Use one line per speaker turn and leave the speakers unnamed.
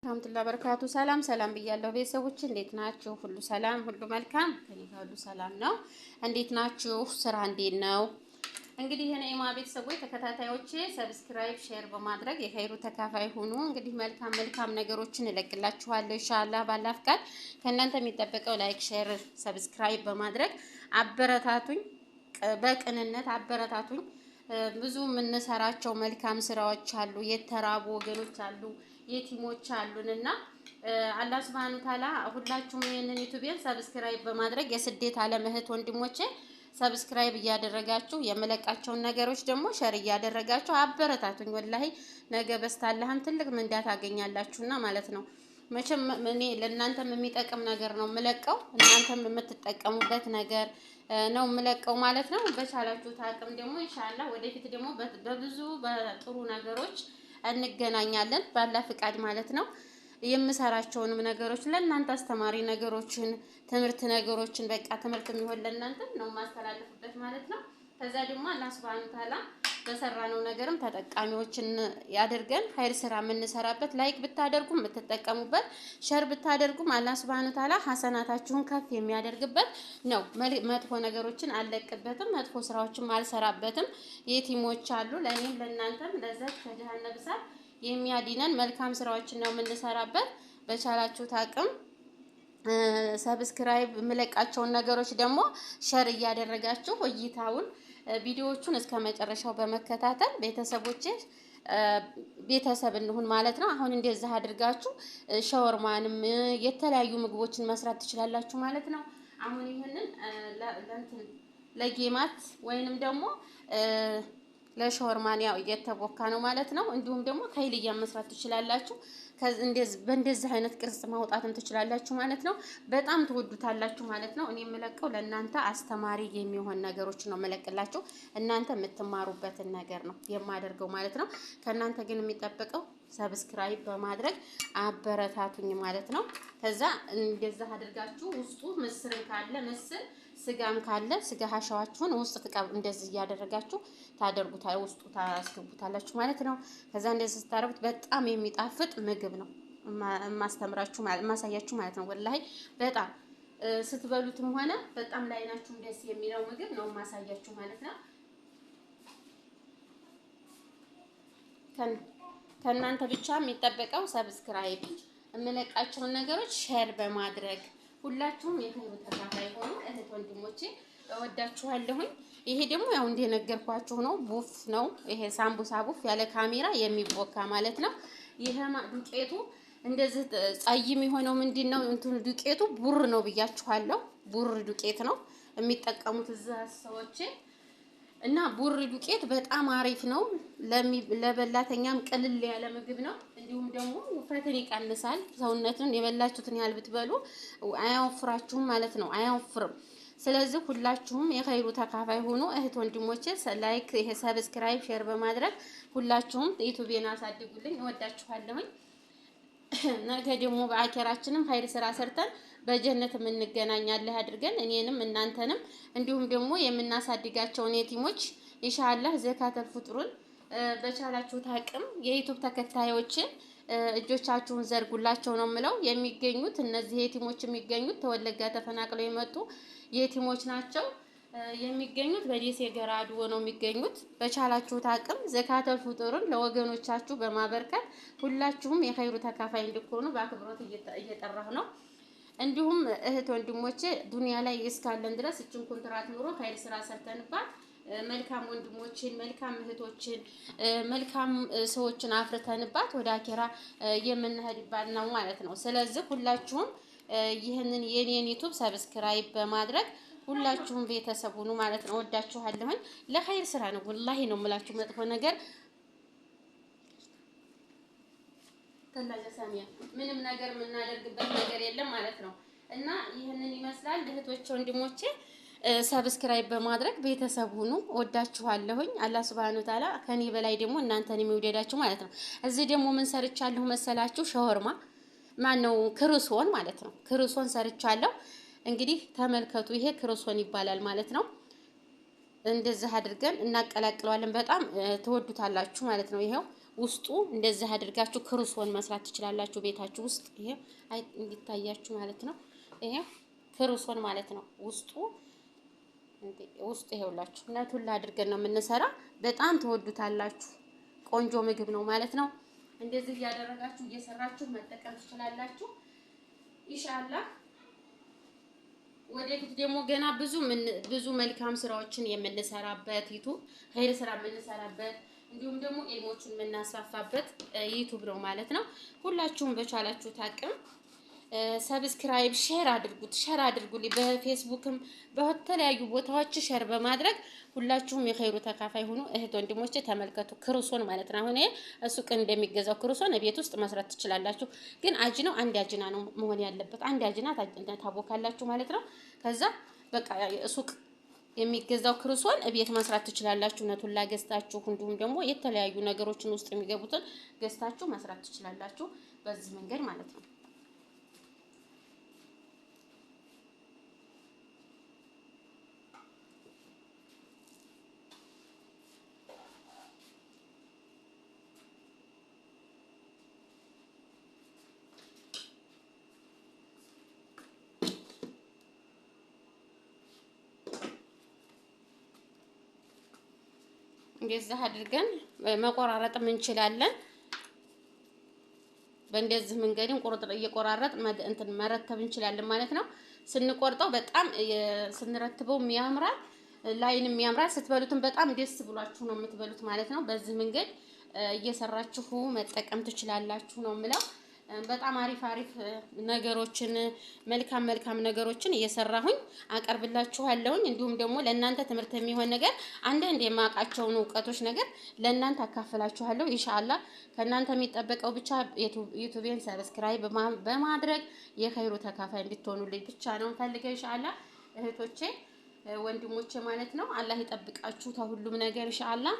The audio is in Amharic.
ወራህመቱላሂ ወበረካቱ። ሰላም ሰላም ብያለሁ ቤተሰቦች፣ እንዴት ናችሁ? ሁሉ ሰላም፣ ሁሉ መልካም፣ ከኔ ጋር ሁሉ ሰላም ነው። እንዴት ናችሁ? ስራ እንዴት ነው? እንግዲህ የነኢማ ቤተሰቦች ተከታታዮቼ ሰብስክራይብ፣ ሼር በማድረግ የኸይሩ ተካፋይ ሁኑ። እንግዲህ መልካም መልካም ነገሮችን እለቅላችኋለሁ ኢንሻአላህ። ባላህ ፍቃድ ከእናንተ የሚጠበቀው ላይክ፣ ሼር፣ ሰብስክራይብ በማድረግ አበረታቱኝ። በቅንነት አበረታቱኝ። ብዙ የምንሰራቸው መልካም ስራዎች አሉ። የተራቡ ወገኖች አሉ፣ የቲሞች አሉንና አላህ ሱብሃነሁ ወተዓላ ሁላችሁም ይሄንን ዩቲዩብን ሰብስክራይብ በማድረግ የስደት ዓለም እህት ወንድሞቼ ሰብስክራይብ እያደረጋችሁ የመለቃቸውን ነገሮች ደግሞ ሸር እያደረጋችሁ አበረታቱኝ። ወላሂ ነገ በስታላህም ትልቅ ምንዳ ታገኛላችሁና ማለት ነው። መቼም እኔ ለእናንተም የሚጠቅም ነገር ነው የምለቀው፣ እናንተም የምትጠቀሙበት ነገር ነው የምለቀው ማለት ነው። በቻላችሁት አቅም ደግሞ ኢንሻአላህ ወደፊት ደግሞ በብዙ በጥሩ ነገሮች እንገናኛለን ባላህ ፍቃድ ማለት ነው። የምሰራቸውንም ነገሮች ለእናንተ አስተማሪ ነገሮችን፣ ትምህርት ነገሮችን በቃ ትምህርት የሚሆን ለእናንተ ነው የማስተላልፍበት ማለት ነው። ከዛ ደግሞ አላህ ሱብሃነሁ ወተዓላ በሰራነው ነገርም ተጠቃሚዎችን ያድርገን። ኸይር ስራ የምንሰራበት ላይክ ብታደርጉም የምትጠቀሙበት፣ ሸር ብታደርጉም አላህ ሱብሃነሁ ወተዓላ ሐሰናታችሁን ከፍ የሚያደርግበት ነው። መጥፎ ነገሮችን አልለቅበትም፣ መጥፎ ስራዎችን አልሰራበትም። የቲሞች አሉ ለኔም ለእናንተም ለዘት ከጀሃነም እሳት የሚያድነን መልካም ስራዎችን ነው የምንሰራበት። በቻላችሁት አቅም ሰብስክራይብ የምለቃቸውን ነገሮች ደግሞ ሸር እያደረጋችሁ እይታውን ቪዲዮዎቹን እስከ መጨረሻው በመከታተል ቤተሰብ እንሁን ማለት ነው። አሁን እንደዛ አድርጋችሁ ሸወርማንም የተለያዩ ምግቦችን መስራት ትችላላችሁ ማለት ነው። አሁን ይሄንን ለጌማት ወይንም ደግሞ ለሸወርማን ያው እየተቦካ ነው ማለት ነው። እንዲሁም ደግሞ ከይልያ መስራት ትችላላችሁ። በእንደዚህ አይነት ቅርጽ ማውጣትም ትችላላችሁ ማለት ነው። በጣም ትወዱታላችሁ ማለት ነው። እኔ የምለቀው ለእናንተ አስተማሪ የሚሆን ነገሮች ነው የምለቅላችሁ። እናንተ የምትማሩበትን ነገር ነው የማደርገው ማለት ነው። ከእናንተ ግን የሚጠበቀው ሰብስክራይብ በማድረግ አበረታቱኝ ማለት ነው። ከዛ እንደዛ አድርጋችሁ ውስጡ ምስርን ካለ ምስር፣ ስጋም ካለ ስጋ ሀሻዋችሁን ውስጥ እንደዚህ እያደረጋችሁ ውስጡ ታስገቡታላችሁ ማለት ነው። ከዛ እንደዚህ ስታረጉት በጣም የሚጣፍጥ ምግብ ነው ማሳያችሁ ማለት ነው። ወላሂ በጣም ስትበሉትም ሆነ በጣም ለዓይናችሁ ደስ የሚለው ምግብ ነው ማሳያችሁ ማለት ነው። ከእናንተ ብቻ የሚጠበቀው ሰብስክራይብ፣ የምለቃቸውን ነገሮች ሼር በማድረግ ሁላችሁም የኸይሩ ተካፋይ ሆኑ። እህት ወንድሞቼ እወዳችኋለሁኝ። ይሄ ደግሞ ያው እንደነገርኳችሁ ነው፣ ቡፍ ነው። ይሄ ሳምቡሳ ቡፍ ያለ ካሜራ የሚቦካ ማለት ነው። ይሄ ዱቄቱ እንደዚህ ጸይም የሆነው ምንድነው እንትኑ ዱቄቱ ቡር ነው ብያችኋለሁ። ቡር ዱቄት ነው የሚጠቀሙት እዛ ሰዎች እና ቡር ዱቄት በጣም አሪፍ ነው። ለበላተኛም ቅልል ያለ ምግብ ነው። እንዲሁም ደግሞ ውፍረትን ይቀንሳል። ሰውነትን የበላችሁትን ያህል ብትበሉ አያወፍራችሁም ማለት ነው፣ አያወፍርም። ስለዚህ ሁላችሁም የኸይሩ ተካፋይ ሆኑ እህት ወንድሞቼ። ላይክ፣ ይሄ ሰብስክራይብ፣ ሼር በማድረግ ሁላችሁም ዩቲዩብን አሳድጉልኝ። እወዳችኋለሁኝ። ነገ ደግሞ በአኬራችንም ኸይር ስራ ሰርተን በጀነት የምንገናኛለን አድርገን እኔንም እናንተንም እንዲሁም ደግሞ የምናሳድጋቸውን የቲሞች ኢንሻአላህ ዘካተል ፍጥሩን በቻላችሁት አቅም የዩቲዩብ ተከታዮችን እጆቻችሁን ዘርጉላቸው ነው የምለው። የሚገኙት እነዚህ የቲሞች የሚገኙት ተወለጋ ተፈናቅለው የመጡ የቲሞች ናቸው። የሚገኙት በደሴ ገራዶ ነው የሚገኙት። በቻላችሁት አቅም ዘካተል ፍጥሩን ለወገኖቻችሁ በማበርከት ሁላችሁም የኸይሩ ተካፋይ እንድትሆኑ በአክብሮት እየጠራሁ ነው። እንዲሁም እህት ወንድሞቼ ዱንያ ላይ እስካለን ድረስ እችን ኮንትራት ኑሮ ኸይር ስራ ሰርተንባት መልካም ወንድሞችን፣ መልካም እህቶችን፣ መልካም ሰዎችን አፍርተንባት ወደ አኬራ የምንሄድባት ነው ማለት ነው። ስለዚህ ሁላችሁም ይህንን የኔን ዩቲዩብ ሰብስክራይብ በማድረግ ሁላችሁም ቤተሰብ ሁኑ ማለት ነው። ወዳችኋለሁኝ። ለኸይር ስራ ነው ወላሂ ነው የምላችሁ። መጥፎ ነገር ምንም ነገር የምናደርግበት ነገር የለም ማለት ነው። እና ይህንን ይመስላል እህቶቼ ወንድሞቼ። ሰብስክራይብ በማድረግ ቤተሰብ ሁኑ። ወዳችኋለሁኝ። አላህ ሱብሃነሁ ወተዓላ ከኔ በላይ ደግሞ እናንተን የሚወደዳችሁ ማለት ነው። እዚህ ደግሞ ምን ሰርቻለሁ መሰላችሁ? ሸወርማ ማነው ክርስዎን ማለት ነው። ክርስዎን ሰርቻለሁ። እንግዲህ ተመልከቱ። ይሄ ክርስዎን ይባላል ማለት ነው። እንደዚህ አድርገን እናቀላቅለዋለን። በጣም ትወዱታላችሁ ማለት ነው። ይሄው ውስጡ እንደዚህ አድርጋችሁ ክሩሶን መስራት ትችላላችሁ ቤታችሁ ውስጥ። ይሄ እንዲታያችሁ ማለት ነው። ይሄ ክሩሶን ማለት ነው። ውስጡ ይሄውላችሁ ነቱላ አድርገን ነው የምንሰራ። በጣም ትወዱታላችሁ። ቆንጆ ምግብ ነው ማለት ነው። እንደዚህ እያደረጋችሁ እየሰራችሁ መጠቀም ትችላላችሁ ኢንሻአላህ። ወደፊት ደግሞ ገና ብዙ መልካም ስራዎችን የምንሰራበት ዩቲዩብ ኸይር ስራ የምንሰራበት እንዲሁም ደግሞ ኢልሞችን የምናስፋፋበት ዩቲዩብ ነው ማለት ነው። ሁላችሁም በቻላችሁት አቅም ሰብስክራይብ ሼር አድርጉልኝ። በፌስቡክም በተለያዩ ቦታዎች ሼር በማድረግ ሁላችሁም የኸይሩ ተካፋይ ሁኑ። እህት ወንድሞቼ ተመልከቱ፣ ክሩሶን ማለት ነው። አሁን ሱቅ እንደሚገዛው ክሩሶን ቤት ውስጥ መስራት ትችላላችሁ። ግን አጅናው አንድ አጅና ነው መሆን ያለበት። አንድ አጅና ታቦካላችሁ ማለት ነው። ከዛ በቃ ሱቅ የሚገዛው ክሩሶን ቤት መስራት ትችላላችሁ። ነቱላ ገዝታችሁ እንዲሁም ደግሞ የተለያዩ ነገሮችን ውስጥ የሚገቡትን ገዝታችሁ መስራት ትችላላችሁ በዚህ መንገድ ማለት ነው። እንደዚህ አድርገን መቆራረጥም እንችላለን። በእንደዚህ መንገድን እየቆራረጥ እንትን መረተብ እንችላለን ማለት ነው። ስንቆርጠው በጣም ስንረትበው ያምራል፣ ላይንም ያምራል። ስትበሉትም በጣም ደስ ብሏችሁ ነው የምትበሉት ማለት ነው። በዚህ መንገድ እየሰራችሁ መጠቀም ትችላላችሁ ነው የምለው። በጣም አሪፍ ነገሮችን መልካም ነገሮችን እየሰራሁኝ አቀርብላችኋለሁኝ። እንዲሁም ደግሞ ለእናንተ ትምህርት የሚሆን ነገር አንዳንድ የማውቃቸውን እውቀቶች ነገር ለእናንተ አካፍላችኋለሁ ኢንሻአላህ። ከእናንተ የሚጠበቀው ብቻ ዩቲዩብን ሰብስክራይብ በማድረግ የኸይሩ ተካፋይ እንድትሆኑልኝ ብቻ ነው ፈልገው ኢንሻአላህ እህቶቼ ወንድሞቼ ማለት ነው። አላህ ይጠብቃችሁ ከሁሉም ነገር ኢንሻአላህ።